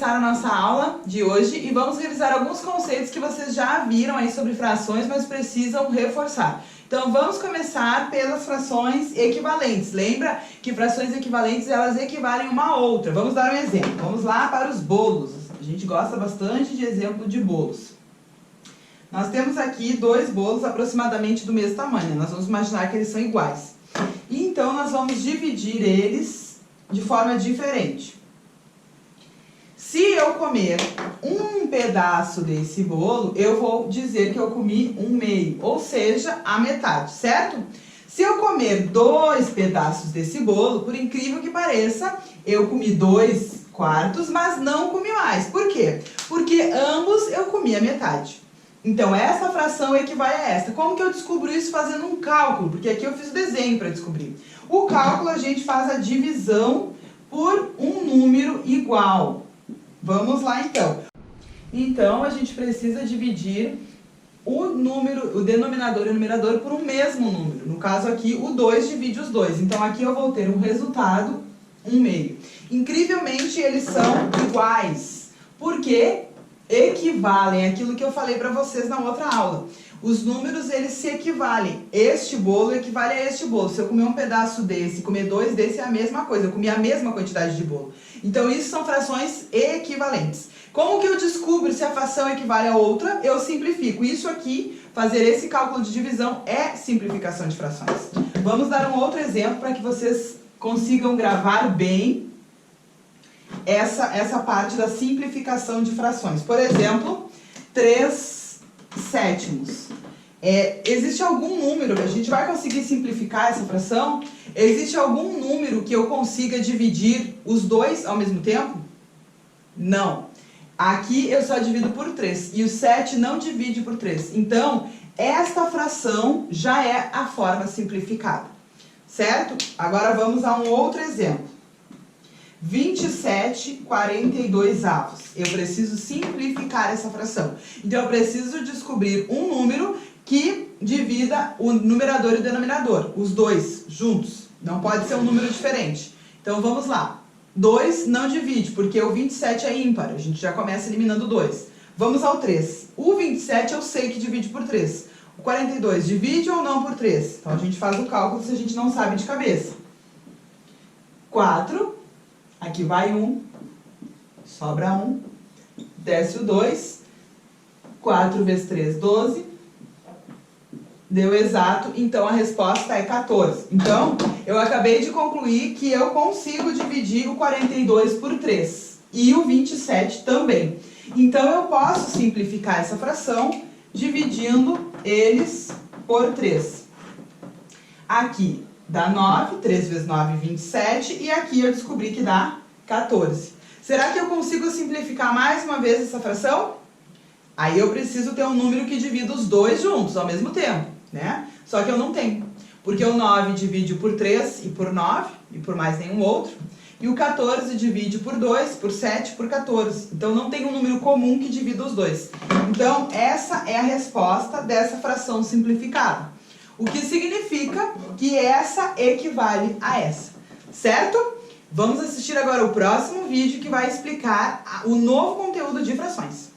começar a nossa aula de hoje e vamos revisar alguns conceitos que vocês já viram aí sobre frações, mas precisam reforçar. Então vamos começar pelas frações equivalentes. Lembra que frações equivalentes, elas equivalem uma a outra. Vamos dar um exemplo. Vamos lá para os bolos. A gente gosta bastante de exemplo de bolos. Nós temos aqui dois bolos aproximadamente do mesmo tamanho. Nós vamos imaginar que eles são iguais. E então nós vamos dividir eles de forma diferente. Se eu comer um pedaço desse bolo, eu vou dizer que eu comi um meio, ou seja, a metade, certo? Se eu comer 2 pedaços desse bolo, por incrível que pareça, eu comi 2/4, mas não comi mais. Por quê? Porque ambos eu comi a metade. Então, essa fração equivale a essa. Como que eu descubro isso? Fazendo um cálculo, porque aqui eu fiz o desenho para descobrir. O cálculo, a gente faz a divisão por um número igual. Vamos lá, então. Então, a gente precisa dividir o denominador e o numerador por um mesmo número. No caso aqui, o 2 divide os dois. Então, aqui eu vou ter um resultado, 1/2. Incrivelmente, eles são iguais. Por quê? Equivalem, aquilo que eu falei para vocês na outra aula. Os números, eles se equivalem. Este bolo equivale a este bolo. Se eu comer um pedaço desse e comer 2 desse, é a mesma coisa. Eu comi a mesma quantidade de bolo. Então, isso são frações equivalentes. Como que eu descubro se a fração equivale a outra? Eu simplifico. Isso aqui, fazer esse cálculo de divisão, é simplificação de frações. Vamos dar um outro exemplo para que vocês consigam gravar bem essa parte da simplificação de frações. Por exemplo, 3/7. Existe algum número que a gente vai conseguir simplificar essa fração? Existe algum número que eu consiga dividir os dois ao mesmo tempo? Não. Aqui eu só divido por 3 e o 7 não divide por 3. Então, esta fração já é a forma simplificada, certo? Agora vamos a um outro exemplo. 27/42. Eu preciso simplificar essa fração. Então, eu preciso descobrir um número que divida o numerador e o denominador, os dois juntos. Não pode ser um número diferente. Então, vamos lá. 2 não divide, porque o 27 é ímpar. A gente já começa eliminando 2. Vamos ao 3. O 27 eu sei que divide por 3. O 42 divide ou não por 3? Então, a gente faz o cálculo se a gente não sabe de cabeça. 4. Aqui vai 1, sobra 1, desce o 2, 4 vezes 3, 12, deu exato, então a resposta é 14. Então, eu acabei de concluir que eu consigo dividir o 42 por 3 e o 27 também. Então, eu posso simplificar essa fração dividindo eles por 3. Aqui dá 9, 3 vezes 9, 27, e aqui eu descobri que dá 14. Será que eu consigo simplificar mais uma vez essa fração? Aí eu preciso ter um número que divida os dois juntos ao mesmo tempo, né? Só que eu não tenho, porque o 9 divide por 3 e por 9, e por mais nenhum outro, e o 14 divide por 2, por 7, por 14. Então, não tem um número comum que divida os dois. Então, essa é a resposta dessa fração simplificada. O que significa que essa equivale a essa, certo? Vamos assistir agora o próximo vídeo que vai explicar o novo conteúdo de frações.